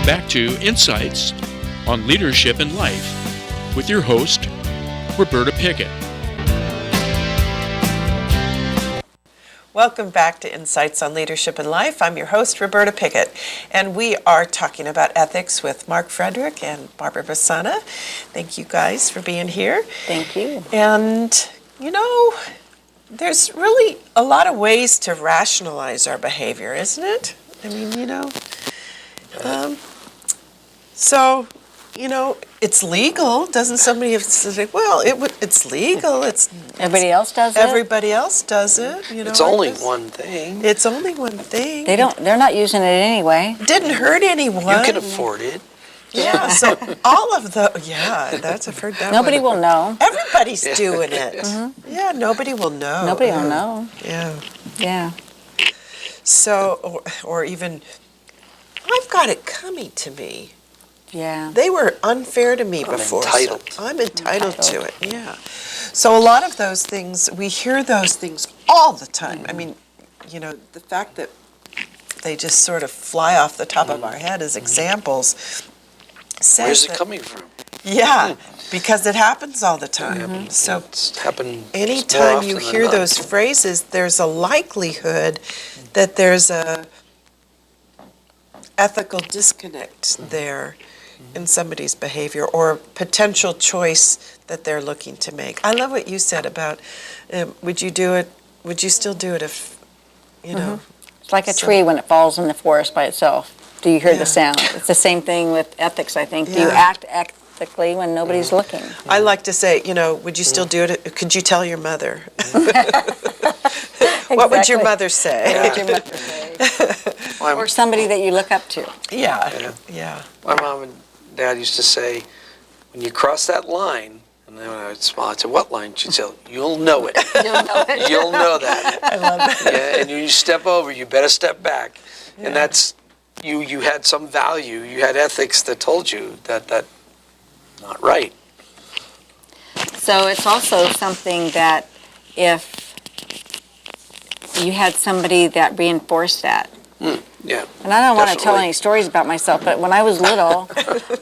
Now back to Insights on Leadership and Life with your host, Roberta Pickett. Welcome back to Insights on Leadership and Life. I'm your host, Roberta Pickett, and we are talking about ethics with Mark Frederick and Barbara Besana. Thank you guys for being here. Thank you. And, there's really a lot of ways to rationalize our behavior, isn't it? I mean, it's legal. Doesn't somebody have to say, well, it's legal. Everybody else does it? Everybody else does it. It's only one thing. It's only one thing. They're not using it anyway. Didn't hurt anyone. You can afford it. Yeah, so all of I've heard that Nobody one. will know. Everybody's doing it. Mm-hmm. Yeah, nobody will know. Nobody will know. Yeah. Yeah. So, or even, I've got it coming to me. Yeah. They were unfair to me before. Entitled. So I'm entitled to it, yeah. So a lot of those things, we hear those things all the time. Mm-hmm. I mean, the fact that they just sort of fly off the top of our head as examples. Where's it coming from? Yeah, because it happens all the time. Mm-hmm. So it's happened anytime you hear those phrases, there's a likelihood that there's a ethical disconnect there in somebody's behavior or potential choice that they're looking to make. I love what you said about, would you still do it if, It's like a tree when it falls in the forest by itself. Do you hear the sound? It's the same thing with ethics, I think. Do you act ethically when nobody's looking? I like to say, would you still do it? Could you tell your mother? What would your mother say? What would your mother say? Or somebody that you look up to. Yeah. My mom and dad used to say, when you cross that line, and then I would smile, I'd say, what line? She'd say, you'll know it. You'll know it. You'll know that. I love that. Yeah, and when you step over, you better step back. Yeah. And that's, you had some value, you had ethics that told you that not right. So it's also something that if you had somebody that reinforced that. Yeah. And I don't want to tell any stories about myself, but when I was little,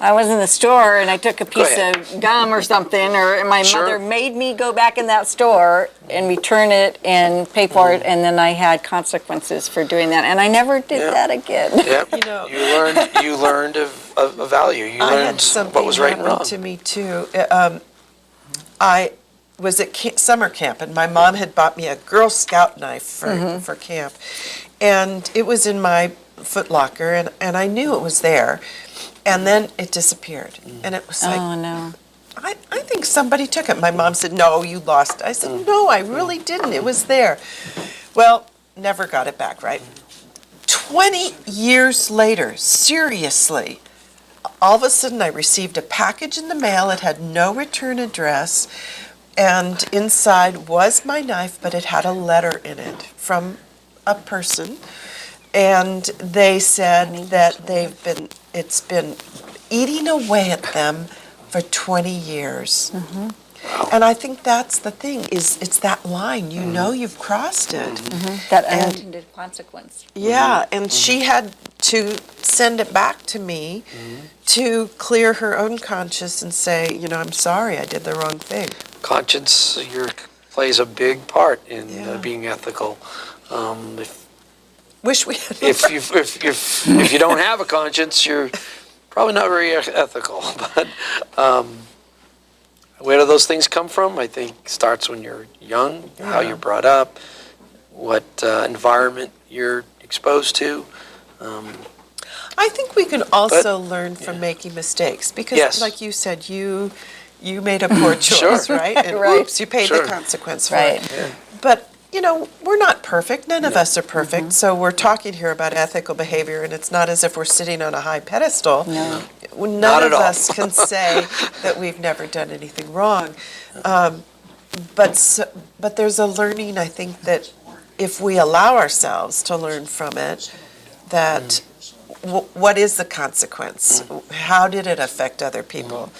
I was in the store and I took a piece of gum or something, and my mother made me go back in that store and return it and pay for it, and then I had consequences for doing that, and I never did that again. Yeah. You learned a value. You learned what was right and wrong. To me too. I was at summer camp, and my mom had bought me a Girl Scout knife for camp. And it was in my foot locker, and I knew it was there. And then it disappeared. And it was like, oh, no. I think somebody took it. My mom said, no, you lost it. I said, no, I really didn't. It was there. Well, never got it back, right? 20 years later, seriously, all of a sudden I received a package in the mail. It had no return address. And inside was my knife, but it had a letter in it from a person, and they said that it's been eating away at them for 20 years. Mm-hmm. Wow. And I think that's the thing, it's that line, you've crossed it. Mm-hmm. That unintended consequence. Yeah, and she had to send it back to me to clear her own conscience and say, I'm sorry, I did the wrong thing. Conscience plays a big part in being ethical. Wish we had. If you don't have a conscience, you're probably not very ethical. But where do those things come from? I think it starts when you're young, how you're brought up, what environment you're exposed to. I think we can also learn from making mistakes because, like you said, you made a poor choice, right? And oops, you paid the consequence for it. Yeah. But we're not perfect. None of us are perfect. So we're talking here about ethical behavior, and it's not as if we're sitting on a high pedestal. No. None of us can say that we've never done anything wrong. But there's a learning, I think, that if we allow ourselves to learn from it, that what is the consequence? How did it affect other people?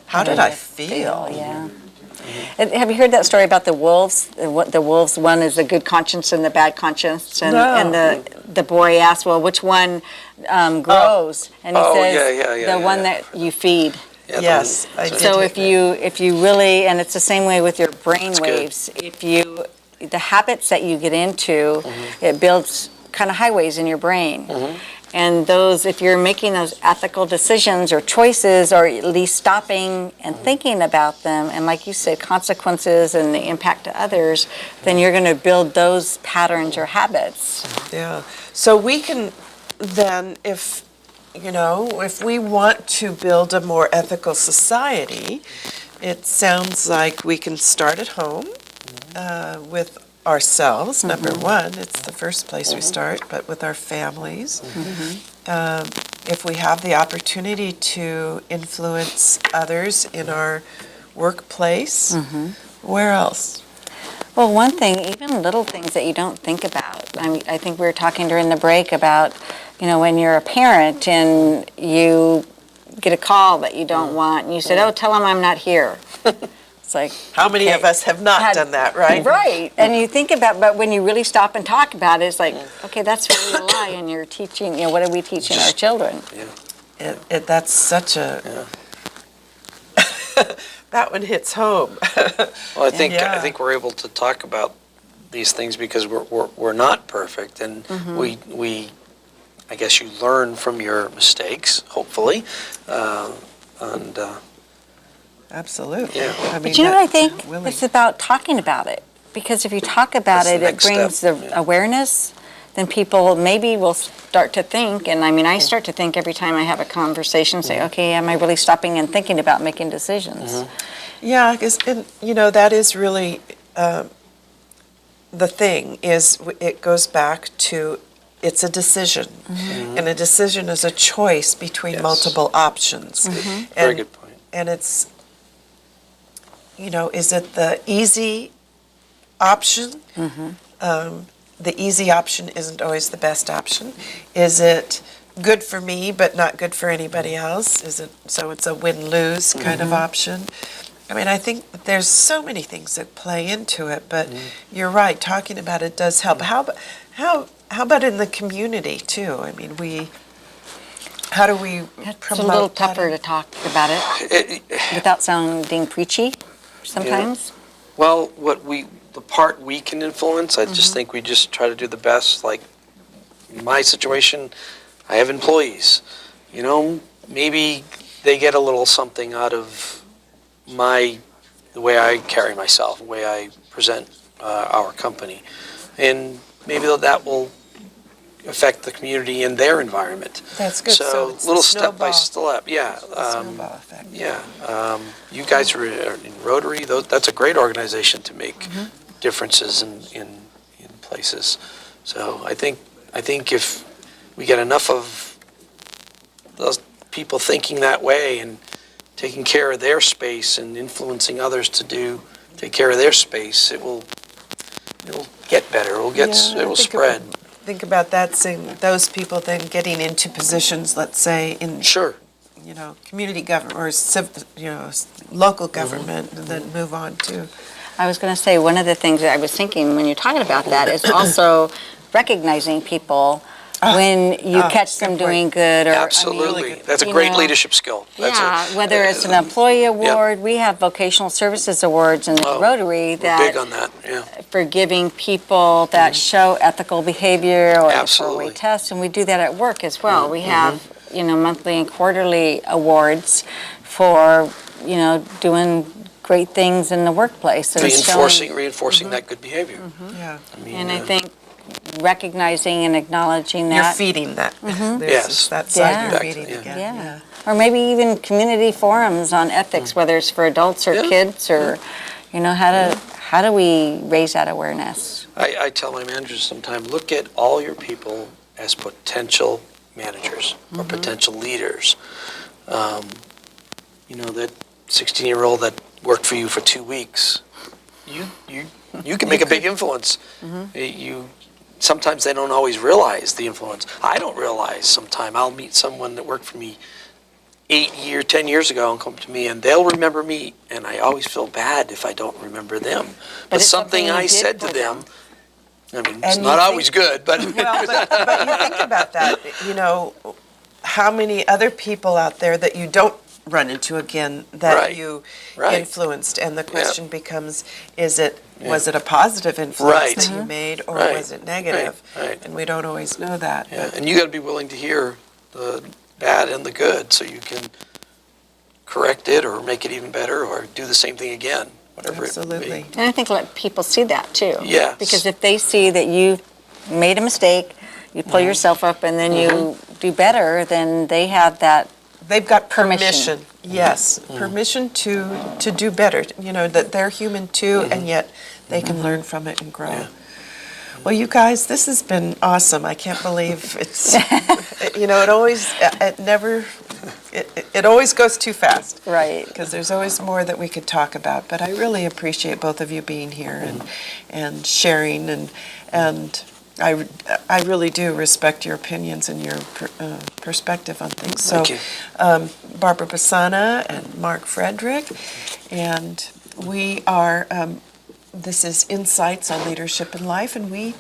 How did I feel? Yeah. And have you heard that story about the wolves? The wolves, one is the good conscience and the bad conscience, and the boy asked, well, which one grows? And he says, the one that you feed. Yeah, Yes, I did. So if you really, and it's the same way with your brain waves, the habits that you get into, it builds kind of highways in your brain. And those, if you're making those ethical decisions or choices, or at least stopping and thinking about them, and like you said, consequences and the impact to others, then you're going to build those patterns or habits. Yeah. So we can then, if we want to build a more ethical society, it sounds like we can start at home with ourselves, number one. It's the first place we start, but with our families. If we have the opportunity to influence others in our workplace, where else? Well, one thing, even little things that you don't think about. I mean, I think we were talking during the break about, when you're a parent and you get a call that you don't want, and you said, oh, tell them I'm not here. It's like, How many of us have not done that, right? Right. And you think about, but when you really stop and talk about it, it's like, okay, that's really a lie, and you're teaching, what are we teaching our children? That's such a... That one hits home. Well, I think we're able to talk about these things because we're not perfect, and we I guess you learn from your mistakes, hopefully, and absolutely. Yeah. I mean, But you know what I think? willing. It's about talking about it, because if you talk about That's it, the it next brings step, the awareness. Then people maybe will start to think, and I mean, I start to think every time I have a conversation, say, okay, am I really stopping and thinking about making decisions? Yeah, because, that is really, the thing is, it goes back to, it's a decision. And a decision is a choice between multiple options. very good point. And it's, is it the easy option? The easy option isn't always the best option. Is it good for me but not good for anybody else? So it's a win-lose kind of option? I mean, I think that there's so many things that play into it, but you're right, talking about it does help. How about in the community too? I mean, how do we It's promote a little that? tougher to talk about it without sounding preachy sometimes. Well, the part we can influence, I just think we just try to do the best. Like in my situation, I have employees. Maybe they get a little something out of the way I carry myself, the way I present our company, and maybe that will affect the community and their environment. That's good. So it's little the step by snowball. step, yeah. Snowball effect. Yeah, you guys are in Rotary. That's a great organization to make differences in places. So I think if we get enough of those people thinking that way and taking care of their space and influencing others to take care of their space, it'll get better. It will spread. Think about that, saying those people then getting into positions, let's say, in Sure. community government or local government, and then move on to. I was going to say, one of the things that I was thinking when you're talking about that is also recognizing people when you catch them doing good. Or Absolutely. That's a great leadership skill. Whether it's an employee award, we have vocational services awards in the Rotary We're big on that, yeah. for giving people that show ethical behavior or Absolutely. four-way tests, and we do that at work as well. We have, monthly and quarterly awards for, doing great things in the workplace. And Reinforcing that good behavior. Yeah. I think recognizing and acknowledging You're that. feeding that. Yes. That side Yeah. you're feeding Yeah. again. Yeah. Or maybe even community forums on ethics, whether it's for adults or kids, or, how do we raise that awareness? I tell my managers sometimes, look at all your people as potential managers or potential leaders. That 16-year-old that worked for you for 2 weeks, you can make a big influence. Sometimes they don't always realize the influence. I don't realize sometimes. I'll meet someone that worked for me 10 years ago and come to me, and they'll remember me, and I always feel bad if I don't remember them. But it's something something you I did said to for them I mean, And it's you not think- always good, but Well, but you think about that, how many other people out there that you don't run into again that Right, you right. influenced, and the question becomes, was it a positive influence Right. that you made, or Right, was it negative? right. And we don't always know that. Yeah, But and you got to be willing to hear the bad and the good, so you can correct it or make it even better or do the same thing again, whatever it may Absolutely. be. And I think let people see that too. Yes. Because if they see that you made a mistake, you pull yourself up and then you do better, then they have that. They've got Permission. permission, yes, permission to do better, that they're human too, and yet they can learn from it and grow. Well, you guys, this has been awesome. I can't believe it's, it always goes too fast. Right. Because there's always more that we could talk about, but I really appreciate both of you being here and sharing, and I really do respect your opinions and your perspective on things. So, Thank you. Barbara Besana and Mark Frederick, and we are, this is Insights on Leadership in Life, and we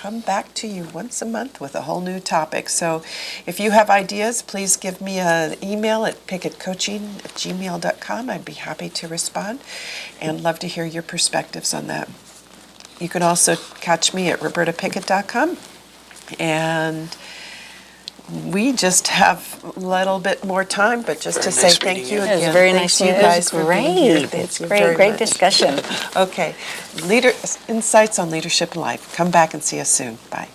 come back to you once a month with a whole new topic. So if you have ideas, please give me an email at pickettcoaching@gmail.com. I'd be happy to respond and love to hear your perspectives on that. You can also catch me at robertapickett.com. And we just have a little bit more time, but just Very to say nice thank meeting you you. again. It was very Thanks nice you meeting you. guys It was for being here. great. Thank It's you great, very great much. discussion. Okay, Insights on Leadership in Life. Come back and see us soon. Bye.